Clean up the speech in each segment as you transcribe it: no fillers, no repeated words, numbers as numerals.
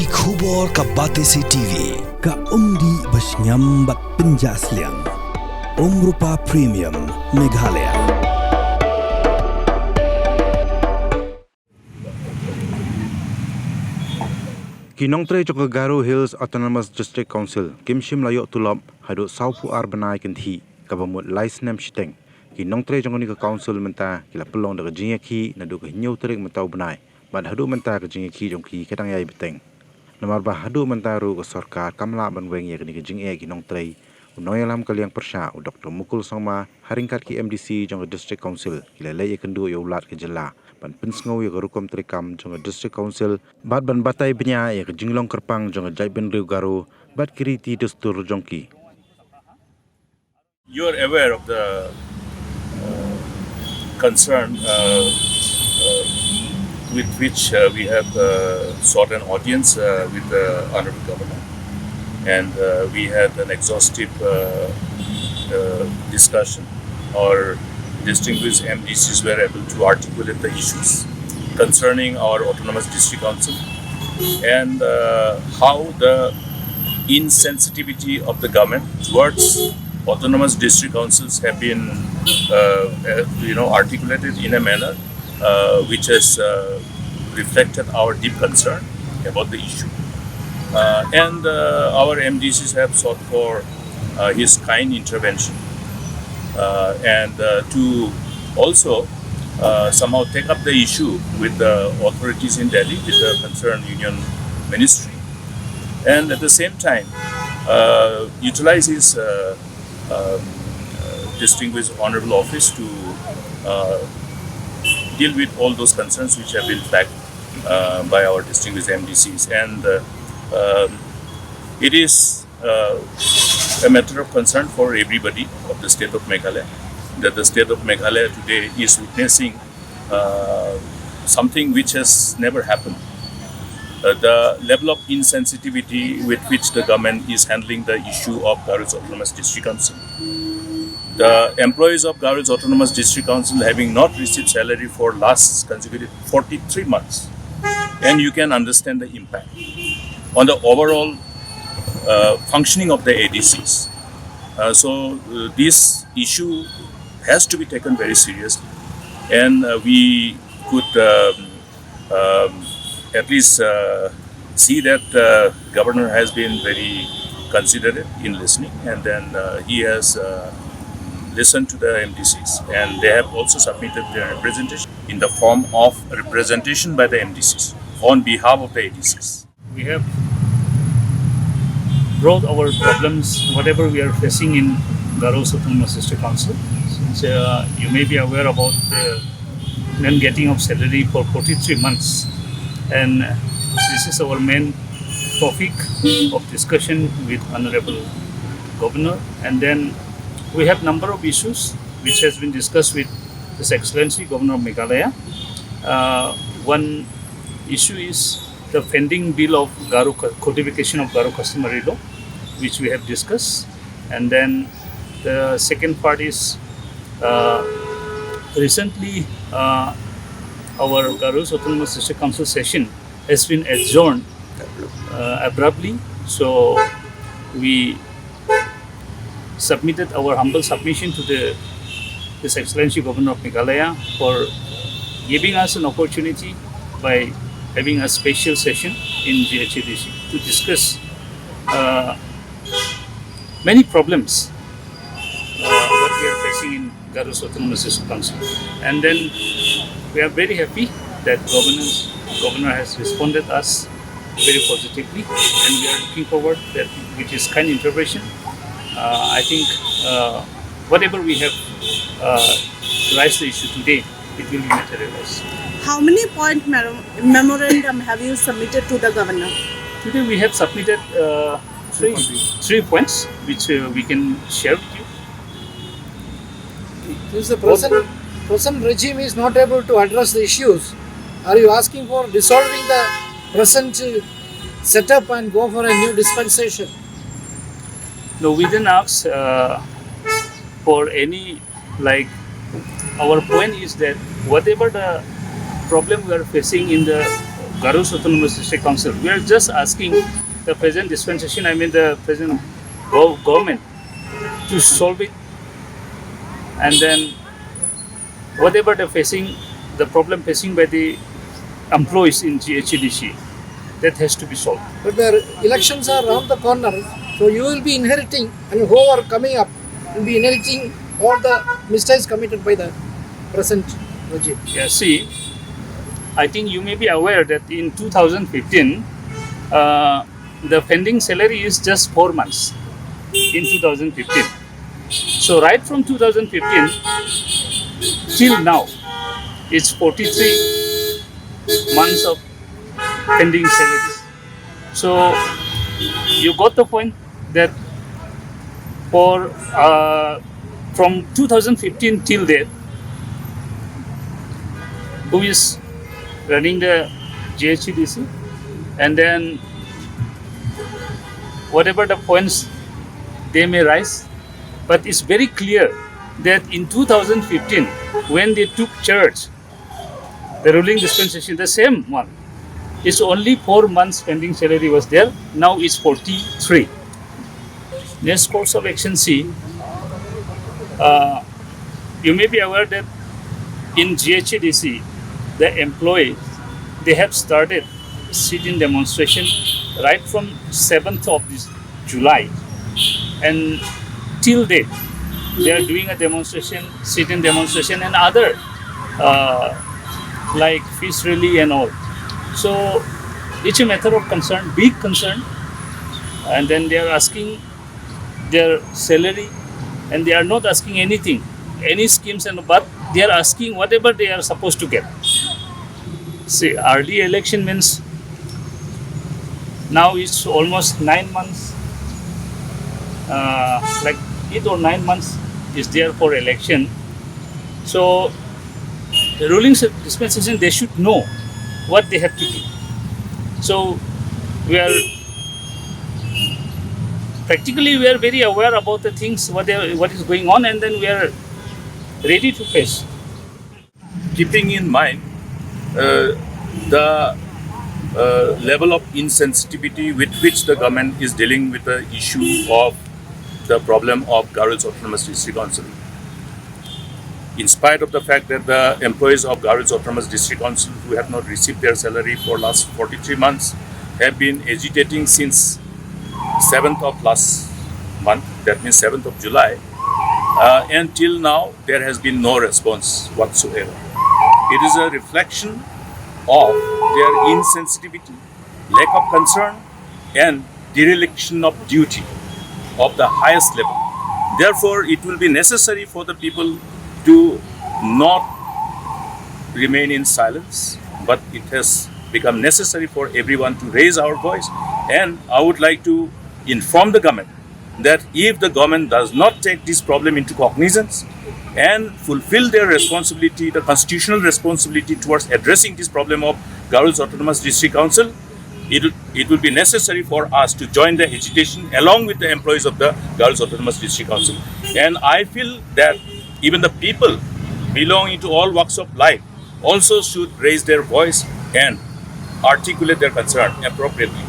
Ki khubor ka Batesi TV. Ka umdi basnyam bat penjaslian. Rupa Premium Meghalaya. Nongtrei Chok Garo Hills Autonomous District Council Kimshim Layok Tulop Hadu Saupu Bnai Kinthi Kabamut License Shiteng Nongtrei Chok Nika Council Menta Kila Pelong Daga Jingyaki Nadu Ka Nyau Terik Mentau Bnai Bad Hadu Menta Ka Jingyaki Jongki Ketang Yai Beteng Namar Bah Hadu Menta Ru Ka Sorkar Kamla Banweng Ya Nika Jingyaki Nongtrei Unoyalam Kaliang Persha Dr. Mukul Songma Haringkat Ki MDC Jong District Council Kila Leit Kynduh Yaulat Ke Jela Ban Pinsngau ya Rukom Trikam Jong District Council Bad Ban Batai Bnai ya Jinglong Kerpang Jong Jai Ben Riu Garo Bad Kiriti Dustur Jongki. You are aware of the concern with which we have sought an audience with the Honorable Governor, and we had an exhaustive discussion. Our distinguished MDCs were able to articulate the issues concerning our Autonomous District Council and how the insensitivity of the government towards Autonomous District Councils have been articulated in a manner which has reflected our deep concern about the issue. And our MDCs have sought for his kind intervention and to also somehow take up the issue with the authorities in Delhi, with the concerned union ministry, and at the same time utilize his distinguished honorable office to deal with all those concerns which have been flagged by our distinguished MDCs. And it is a matter of concern for everybody of the state of Meghalaya, that the state of Meghalaya today is witnessing something which has never happened. The level of insensitivity with which the government is handling the issue of Ghadc Autonomous District Council. The employees of Ghadc Autonomous District Council having not received salary for last consecutive 43 months. And you can understand the impact on the overall functioning of the ADCs. So this issue has to be taken very seriously, and we could at least see that the governor has been very considerate in listening, and then he has listened to the MDCs, and they have also submitted their representation in the form of representation by the MDCs on behalf of the ADCs. We have brought our problems, whatever we are facing in Ghadc Autonomous District Council. Since you may be aware about the non-getting of salary for 43 months, and this is our main topic of discussion with Honorable Governor. And then we have number of issues which has been discussed with His Excellency Governor of Meghalaya. One issue is the pending bill of codification of Ghadc customary law, which we have discussed. And then the second part is recently our Ghadc Autonomous District Council session has been adjourned abruptly. So we submitted our humble submission to His Excellency Governor of Meghalaya for giving us an opportunity by having a special session in GHADC to discuss many problems what we are facing in Ghadc Autonomous District Council. And then we are very happy that Governor has responded us very positively, and we are looking forward that with his kind intervention, I think whatever we have raised the issue today, it will be materialized. How many point memorandum have you submitted to the governor? Today we have submitted three points which we can share with you. Since the present regime is not able to address the issues, are you asking for dissolving the present setup and go for a new dispensation? No, we didn't ask for any, our point is that whatever the problem we are facing in the Ghadc Autonomous District Council. We are just asking the present dispensation, the present government, to solve it, and then whatever the problem facing by the employees in GHDC, that has to be solved. But the elections are around the corner, so you will be inheriting, and who are coming up will be inheriting all the mistakes committed by the present regime. Yeah, see, I think you may be aware that in 2015, the pending salary is just 4 months in 2015. So right from 2015 till now, it's 43 months of pending salaries. So you got the point that from 2015 till date, who is running the GHDC, and then whatever the points they may rise, but it's very clear that in 2015, when they took charge, the ruling dispensation, the same one, it's only 4 months pending salary was there. Now it's 43. Next course of action, see, you may be aware that in GHDC, the employees, they have started sit-in demonstration right from 7th of this July, and till date, they are doing a demonstration, sit-in demonstration, and other like fish rally and all. So it's a matter of concern, big concern, and then they are asking their salary, and they are not asking anything, any schemes, but they are asking whatever they are supposed to get. See, early election means now it's almost 9 months, like 8 or 9 months is there for election. So the ruling dispensation, they should know what they have to do. So we are very aware about the things, what is going on, and then we are ready to face. Keeping in mind the level of insensitivity with which the government is dealing with the issue of the problem of Ghadc Autonomous District Council. In spite of the fact that the employees of Ghadc Autonomous District Council who have not received their salary for last 43 months have been agitating since 7th of last month, that means 7th of July, until now there has been no response whatsoever. It is a reflection of their insensitivity, lack of concern, and dereliction of duty of the highest level. Therefore, it will be necessary for the people to not remain in silence, but it has become necessary for everyone to raise our voice. And I would like to inform the government that if the government does not take this problem into cognizance and fulfill their responsibility, the constitutional responsibility towards addressing this problem of Ghadc Autonomous District Council, it will be necessary for us to join the agitation along with the employees of the Ghadc Autonomous District Council. And I feel that even the people belonging to all walks of life also should raise their voice and articulate their concern appropriately.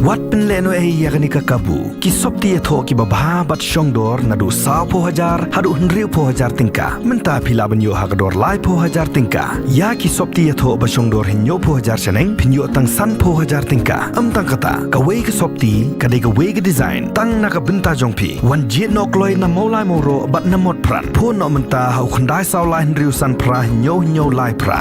Wat penleno yakni kakabu ki sopti etho ki babha bat shongdor nadu sao po hajar hadu hnriu po hajar tingka menta phila banyo hagador lai po hajar tingka ya ki sopti etho ba shongdor hinyo po hajar seneng phinyo tang san po hajar tingka tang kata ka wei ki sopti ka de ka wei ki design tang na ka benta jongphi wan jit nok loi na molai moro bat na mot pran pho no menta hau khandai sao lai hnriu san pra hinyo lai pra